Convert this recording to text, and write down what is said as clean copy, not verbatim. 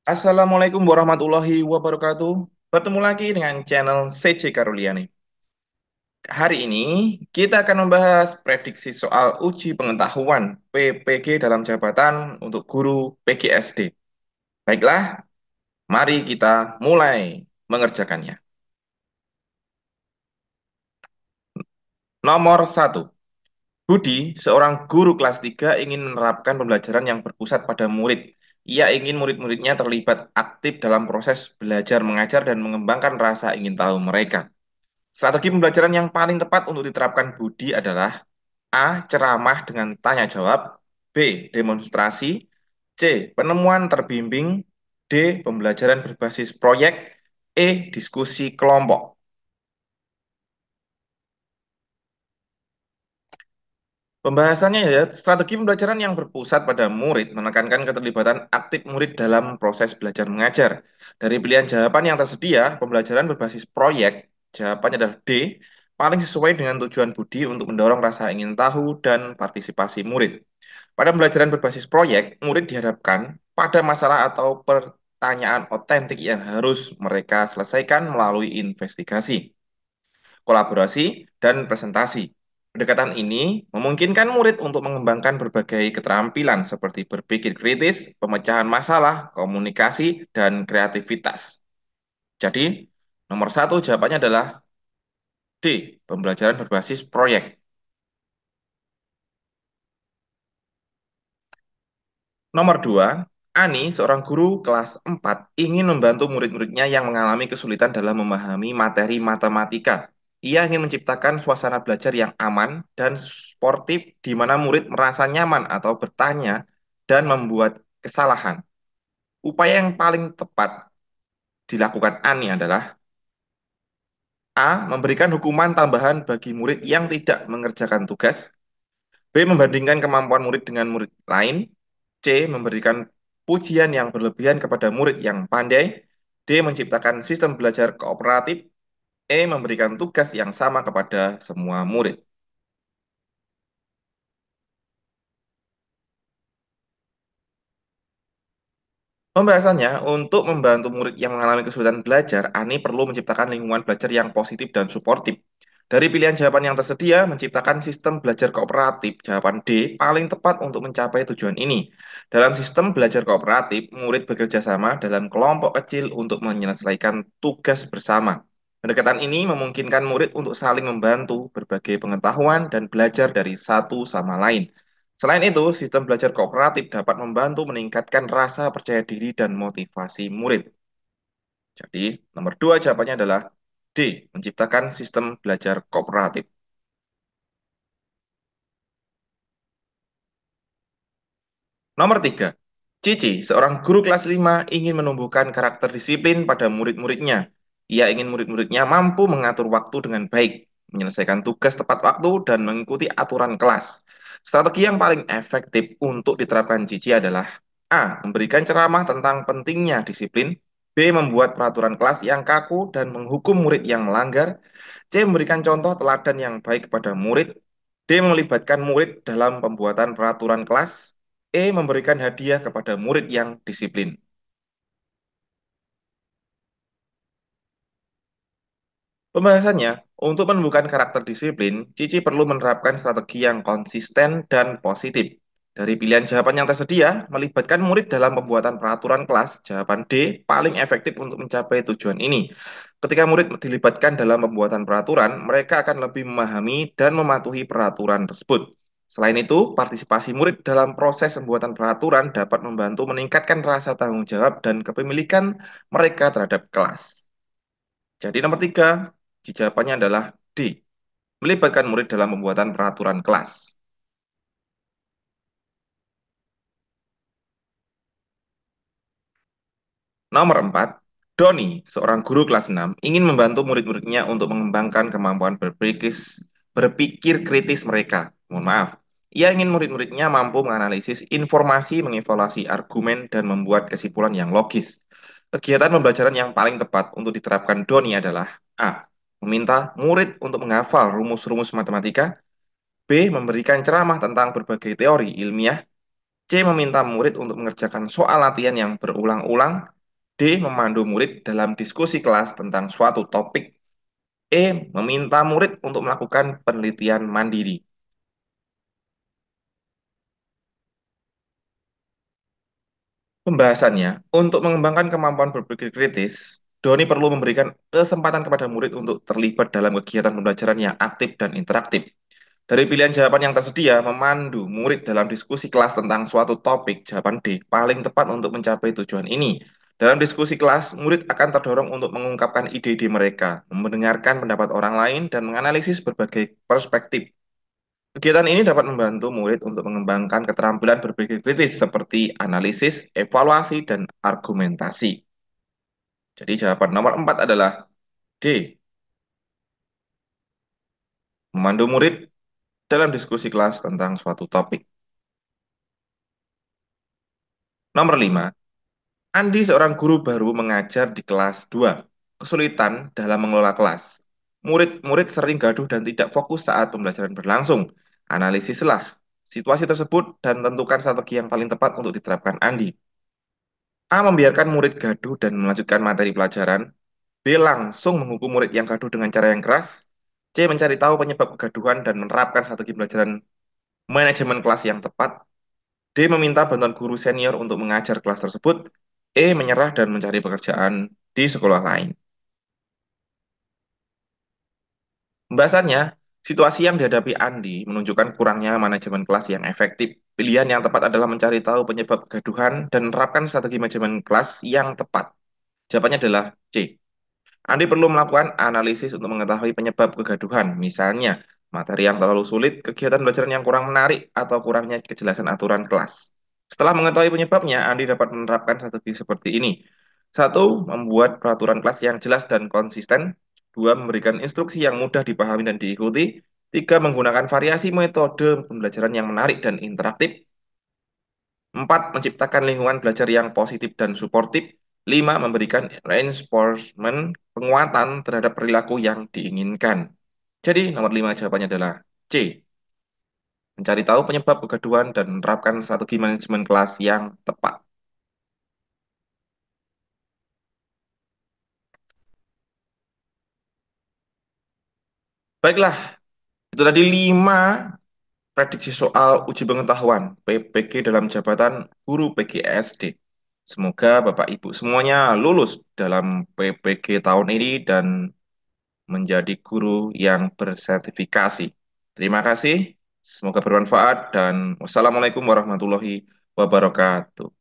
Assalamualaikum warahmatullahi wabarakatuh. Bertemu lagi dengan channel CC Karuliani. Hari ini kita akan membahas prediksi soal uji pengetahuan PPG dalam jabatan untuk guru PGSD. Baiklah, mari kita mulai mengerjakannya. Nomor satu, Budi, seorang guru kelas 3 ingin menerapkan pembelajaran yang berpusat pada murid. Ia ingin murid-muridnya terlibat aktif dalam proses belajar mengajar dan mengembangkan rasa ingin tahu mereka. Strategi pembelajaran yang paling tepat untuk diterapkan Budi adalah A. Ceramah dengan tanya jawab, B. Demonstrasi, C. Penemuan terbimbing, D. Pembelajaran berbasis proyek, E. Diskusi kelompok. Pembahasannya ya, strategi pembelajaran yang berpusat pada murid menekankan keterlibatan aktif murid dalam proses belajar mengajar. Dari pilihan jawaban yang tersedia, pembelajaran berbasis proyek, jawabannya adalah D, paling sesuai dengan tujuan Budi untuk mendorong rasa ingin tahu dan partisipasi murid. Pada pembelajaran berbasis proyek, murid dihadapkan pada masalah atau pertanyaan otentik yang harus mereka selesaikan melalui investigasi, kolaborasi, dan presentasi. Pendekatan ini memungkinkan murid untuk mengembangkan berbagai keterampilan seperti berpikir kritis, pemecahan masalah, komunikasi, dan kreativitas. Jadi, nomor satu jawabannya adalah D, pembelajaran berbasis proyek. Nomor dua, Ani, seorang guru kelas 4, ingin membantu murid-muridnya yang mengalami kesulitan dalam memahami materi matematika. Ia ingin menciptakan suasana belajar yang aman dan sportif di mana murid merasa nyaman atau bertanya dan membuat kesalahan. Upaya yang paling tepat dilakukan Ani adalah A. Memberikan hukuman tambahan bagi murid yang tidak mengerjakan tugas. B. Membandingkan kemampuan murid dengan murid lain. C. Memberikan pujian yang berlebihan kepada murid yang pandai. D. Menciptakan sistem belajar kooperatif. E. Memberikan tugas yang sama kepada semua murid. Pembahasannya, untuk membantu murid yang mengalami kesulitan belajar, Ani perlu menciptakan lingkungan belajar yang positif dan suportif. Dari pilihan jawaban yang tersedia, menciptakan sistem belajar kooperatif, jawaban D, paling tepat untuk mencapai tujuan ini. Dalam sistem belajar kooperatif, murid bekerja sama dalam kelompok kecil untuk menyelesaikan tugas bersama. Pendekatan ini memungkinkan murid untuk saling membantu, berbagai pengetahuan, dan belajar dari satu sama lain. Selain itu, sistem belajar kooperatif dapat membantu meningkatkan rasa percaya diri dan motivasi murid. Jadi, nomor dua jawabannya adalah D, menciptakan sistem belajar kooperatif. Nomor tiga, Cici, seorang guru kelas 5 ingin menumbuhkan karakter disiplin pada murid-muridnya. Ia ingin murid-muridnya mampu mengatur waktu dengan baik, menyelesaikan tugas tepat waktu, dan mengikuti aturan kelas. Strategi yang paling efektif untuk diterapkan Cici adalah A. Memberikan ceramah tentang pentingnya disiplin. B. Membuat peraturan kelas yang kaku dan menghukum murid yang melanggar. C. Memberikan contoh teladan yang baik kepada murid. D. Melibatkan murid dalam pembuatan peraturan kelas. E. Memberikan hadiah kepada murid yang disiplin. Pembahasannya, untuk menumbuhkan karakter disiplin, Cici perlu menerapkan strategi yang konsisten dan positif. Dari pilihan jawaban yang tersedia, melibatkan murid dalam pembuatan peraturan kelas, jawaban D paling efektif untuk mencapai tujuan ini. Ketika murid dilibatkan dalam pembuatan peraturan, mereka akan lebih memahami dan mematuhi peraturan tersebut. Selain itu, partisipasi murid dalam proses pembuatan peraturan dapat membantu meningkatkan rasa tanggung jawab dan kepemilikan mereka terhadap kelas. Jadi nomor tiga, jawabannya adalah D, melibatkan murid dalam pembuatan peraturan kelas. Nomor 4, Doni, seorang guru kelas 6, ingin membantu murid-muridnya untuk mengembangkan kemampuan berpikir kritis mereka. Mohon maaf. Ia ingin murid-muridnya mampu menganalisis informasi, mengevaluasi argumen, dan membuat kesimpulan yang logis. Kegiatan pembelajaran yang paling tepat untuk diterapkan Doni adalah A. Meminta murid untuk menghafal rumus-rumus matematika. B. Memberikan ceramah tentang berbagai teori ilmiah. C. Meminta murid untuk mengerjakan soal latihan yang berulang-ulang. D. Memandu murid dalam diskusi kelas tentang suatu topik. E. Meminta murid untuk melakukan penelitian mandiri. Pembahasannya, untuk mengembangkan kemampuan berpikir kritis, Doni perlu memberikan kesempatan kepada murid untuk terlibat dalam kegiatan pembelajaran yang aktif dan interaktif. Dari pilihan jawaban yang tersedia, memandu murid dalam diskusi kelas tentang suatu topik, jawaban D paling tepat untuk mencapai tujuan ini. Dalam diskusi kelas, murid akan terdorong untuk mengungkapkan ide-ide mereka, mendengarkan pendapat orang lain, dan menganalisis berbagai perspektif. Kegiatan ini dapat membantu murid untuk mengembangkan keterampilan berpikir kritis seperti analisis, evaluasi, dan argumentasi. Jadi jawaban nomor 4 adalah D. Memandu murid dalam diskusi kelas tentang suatu topik. Nomor 5. Andi seorang guru baru mengajar di kelas 2. Kesulitan dalam mengelola kelas. Murid-murid sering gaduh dan tidak fokus saat pembelajaran berlangsung. Analisislah situasi tersebut dan tentukan strategi yang paling tepat untuk diterapkan Andi. A. Membiarkan murid gaduh dan melanjutkan materi pelajaran. B. Langsung menghukum murid yang gaduh dengan cara yang keras. C. Mencari tahu penyebab kegaduhan dan menerapkan strategi pembelajaran manajemen kelas yang tepat. D. Meminta bantuan guru senior untuk mengajar kelas tersebut. E. Menyerah dan mencari pekerjaan di sekolah lain. Pembahasannya, situasi yang dihadapi Andi menunjukkan kurangnya manajemen kelas yang efektif. Pilihan yang tepat adalah mencari tahu penyebab kegaduhan dan menerapkan strategi manajemen kelas yang tepat. Jawabannya adalah C. Andi perlu melakukan analisis untuk mengetahui penyebab kegaduhan, misalnya materi yang terlalu sulit, kegiatan belajar yang kurang menarik, atau kurangnya kejelasan aturan kelas. Setelah mengetahui penyebabnya, Andi dapat menerapkan strategi seperti ini. Satu, membuat peraturan kelas yang jelas dan konsisten. Dua, memberikan instruksi yang mudah dipahami dan diikuti. Tiga, menggunakan variasi metode pembelajaran yang menarik dan interaktif. Empat, menciptakan lingkungan belajar yang positif dan suportif. Lima, memberikan reinforcement, penguatan terhadap perilaku yang diinginkan. Jadi, nomor lima jawabannya adalah C. Mencari tahu penyebab kegaduhan dan menerapkan strategi manajemen kelas yang tepat. Baiklah, itu tadi lima prediksi soal uji pengetahuan PPG dalam jabatan guru PGSD. Semoga Bapak Ibu semuanya lulus dalam PPG tahun ini dan menjadi guru yang bersertifikasi. Terima kasih, semoga bermanfaat dan wassalamualaikum warahmatullahi wabarakatuh.